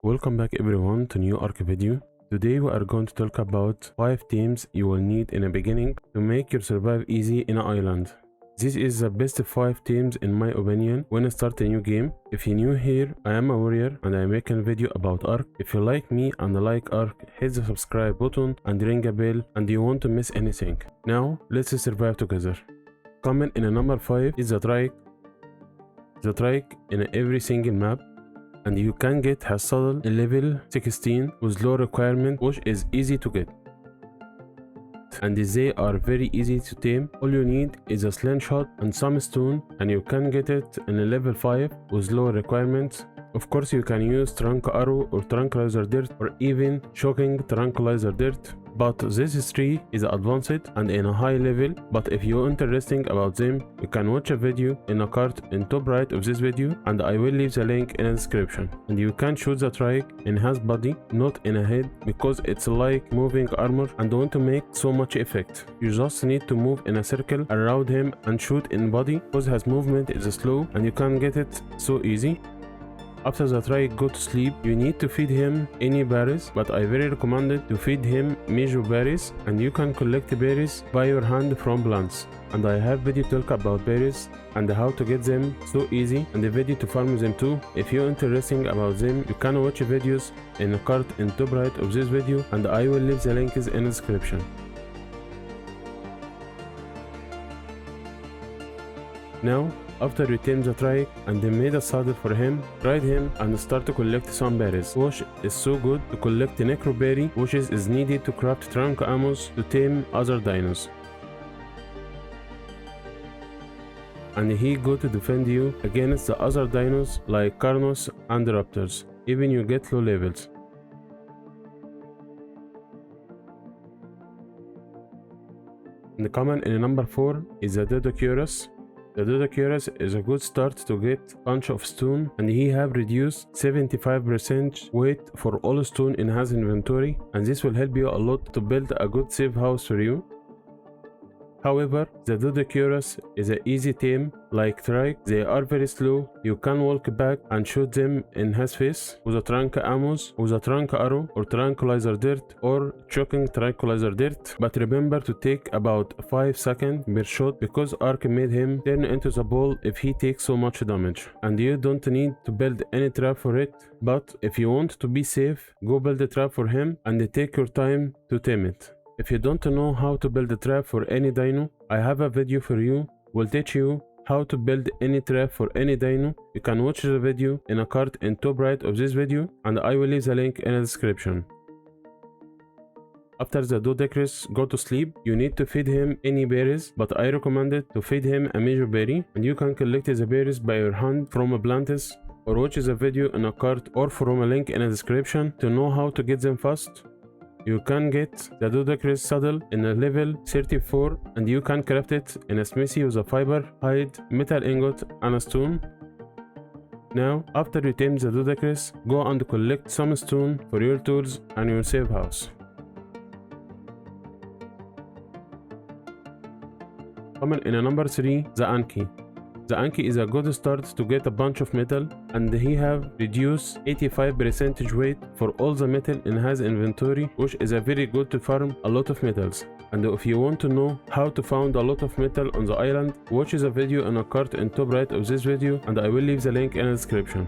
Welcome back everyone to new Ark video. Today we are going to talk about 5 teams you will need in the beginning to make your survive easy in an island. This is the best 5 teams in my opinion when I start a new game. If you're new here, I am a warrior and I am making a video about Ark. If you like me and like Ark, hit the subscribe button and ring a bell and you won't miss anything. Now let's survive together. Coming in a number 5 is the Trike. The Trike in every single map, and you can get his saddle in level 16 with low requirement, which is easy to get. And they are very easy to tame. All you need is a slingshot and some stone, and you can get it in a level 5 with low requirements. Of course, you can use trunk arrow or tranquilizer dirt or even shocking tranquilizer dirt, but this 3 is advanced and in a high level. But if you're interested about them, you can watch a video in a card in top right of this video, and I will leave the link in the description. And you can shoot the Trike in his body, not in a head, because it's like moving armor and don't make so much effect. You just need to move in a circle around him and shoot in body, because his movement is slow and you can get it so easy. After the Trike go to sleep, you need to feed him any berries, but I very recommend to feed him major berries, and you can collect berries by your hand from plants. And I have video talk about berries and how to get them so easy, and a video to farm them too. If you're interested about them, you can watch videos in the card in top right of this video, and I will leave the links in the description. Now, after you tame the Trike and then made a saddle for him, ride him and start to collect some berries, which is so good to collect the necroberry, which is needed to craft trunk ammos to tame other dinos. And he go to defend you against the other dinos like Carnos and Raptors, even you get low levels. And coming in number 4 is the Doedicurus. The Doedicurus is a good start to get bunch of stone, and he have reduced 75% weight for all stone in his inventory, and this will help you a lot to build a good safe house for you. However, the Doedicurus is an easy tame like Trike. They are very slow. You can walk back and shoot them in his face with a trunk ammos, with a trunk arrow or tranquilizer dirt or choking tranquilizer dirt. But remember to take about 5 seconds per shot, because Ark made him turn into the ball if he takes so much damage. And you don't need to build any trap for it, but if you want to be safe, go build a trap for him and take your time to tame it. If you don't know how to build a trap for any dino, I have a video for you. Will teach you how to build any trap for any dino. You can watch the video in a card in top right of this video, and I will leave the link in the description. After the Doedicurus go to sleep, you need to feed him any berries, but I recommend it to feed him a major berry, and you can collect the berries by your hand from a plantis, or watch the video in a card or from a link in the description to know how to get them fast. You can get the Doedicurus saddle in a level 34, and you can craft it in a smithy with a fiber, hide, metal ingot and a stone. Now, after you tame the Doedicurus, go and collect some stone for your tools and your safe house. Coming in a number 3, the Anky. The Anky is a good start to get a bunch of metal, and he have reduced 85% weight for all the metal in his inventory, which is a very good to farm a lot of metals. And if you want to know how to find a lot of metal on the island, watch the video in a card in top right of this video, and I will leave the link in the description.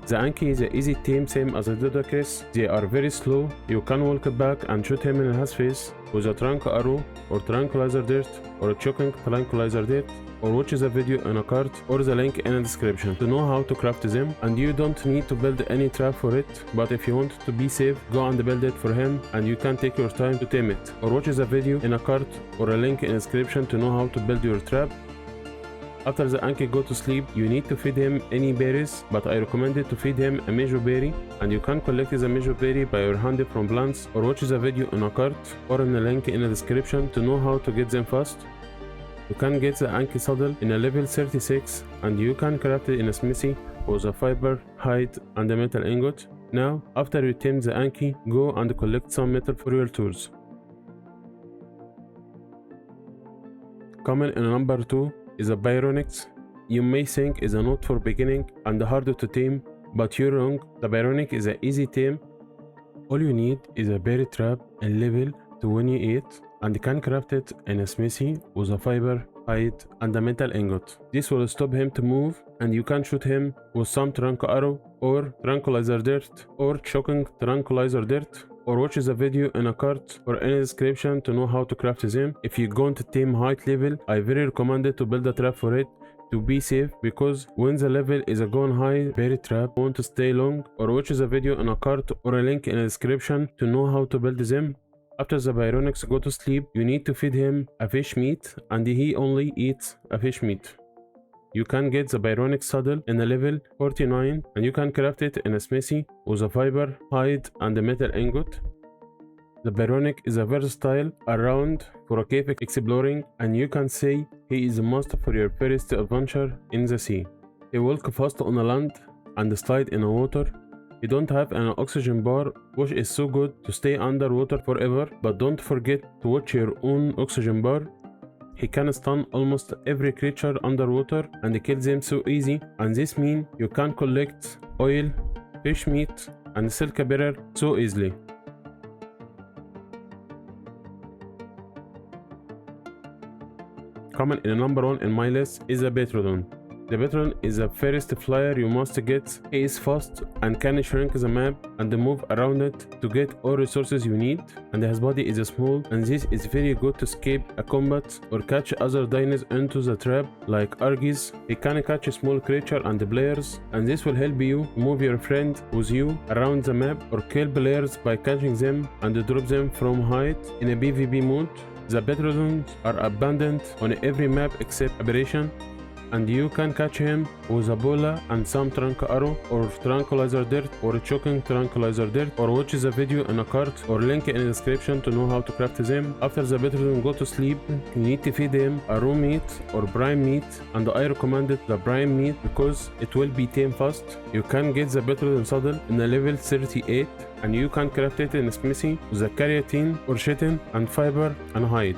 The Anky is an easy tame, same as the Doedicurus. They are very slow. You can walk back and shoot him in his face with a trunk arrow or tranquilizer dirt or a choking tranquilizer dirt, or watch the video in a card or the link in the description to know how to craft them. And you don't need to build any trap for it, but if you want to be safe, go and build it for him, and you can take your time to tame it, or watch the video in a card or a link in the description to know how to build your trap. After the Anky go to sleep, you need to feed him any berries, but I recommend it to feed him a major berry, and you can collect the major berry by your hand from plants, or watch the video in a card or in the link in the description to know how to get them fast. You can get the Anky saddle in a level 36, and you can craft it in a smithy with a fiber, hide and a metal ingot. Now, after you tame the Anky, go and collect some metal for your tools. Coming in number 2 is a Baryonyx. You may think is a not for beginning and harder to tame, but you're wrong. The Baryonyx is an easy tame. All you need is a berry trap and level 28, and you can craft it in a smithy with a fiber, hide, and a metal ingot. This will stop him to move, and you can shoot him with some trunk arrow or tranquilizer dirt or choking tranquilizer dirt, or watch the video in a card or in the description to know how to craft them. If you're going to tame height level, I very recommend it to build a trap for it to be safe, because when the level is going high, berry trap won't stay long. Or watch the video in a card or a link in the description to know how to build them. After the Baryonyx go to sleep, you need to feed him a fish meat, and he only eats a fish meat. You can get the Baryonyx saddle in a level 49, and you can craft it in a smithy with a fiber, hide, and a metal ingot. The Baryonyx is a versatile around for a cave exploring, and you can say he is a must for your first adventure in the sea. He walks fast on the land and slide in the water. You don't have an oxygen bar, which is so good to stay underwater forever, but don't forget to watch your own oxygen bar. He can stun almost every creature underwater and kill them so easy, and this means you can collect oil, fish meat, and silk bearer so easily. Coming in number 1 in my list is the Pteranodon. The Pteranodon is the first flyer you must get. He is fast and can shrink the map and move around it to get all resources you need, and his body is small, and this is very good to escape a combat or catch other dinos into the trap like Argis. He can catch small creature and players, and this will help you move your friend with you around the map or kill players by catching them and drop them from height in a PvP mode. The Pteranodons are abundant on every map except Operation, and you can catch him with a bola and some trunk arrow or tranquilizer dirt or choking tranquilizer dirt, or watch the video in a card or link in the description to know how to craft them. After the Pteranodon go to sleep, you need to feed him a raw meat or prime meat, and I recommended the prime meat because it will be tame fast. You can get the Pteranodon saddle in a level 38, and you can craft it in a smithy with a keratin or chitin and fiber and hide.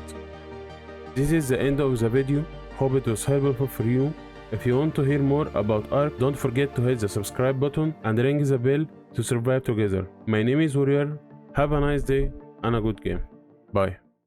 This is the end of the video. Hope it was helpful for you. If you want to hear more about Ark, don't forget to hit the subscribe button and ring the bell to survive together. My name is Warrior. Have a nice day and a good game. Bye.